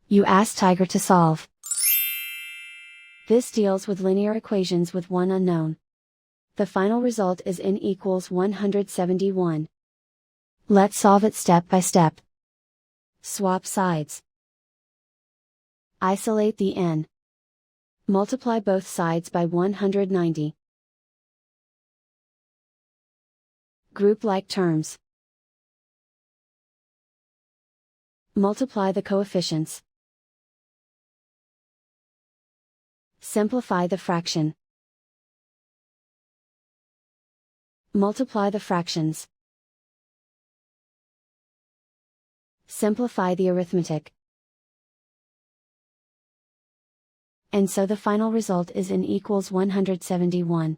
You ask Tiger to solve. This deals with linear equations with one unknown. The final result is n equals 171. Let's solve it step by step. Swap sides. Isolate the n. Multiply both sides by 190. Group like terms. Multiply the coefficients. Simplify the fraction. Multiply the fractions. Simplify the arithmetic. And so the final result is n equals 171.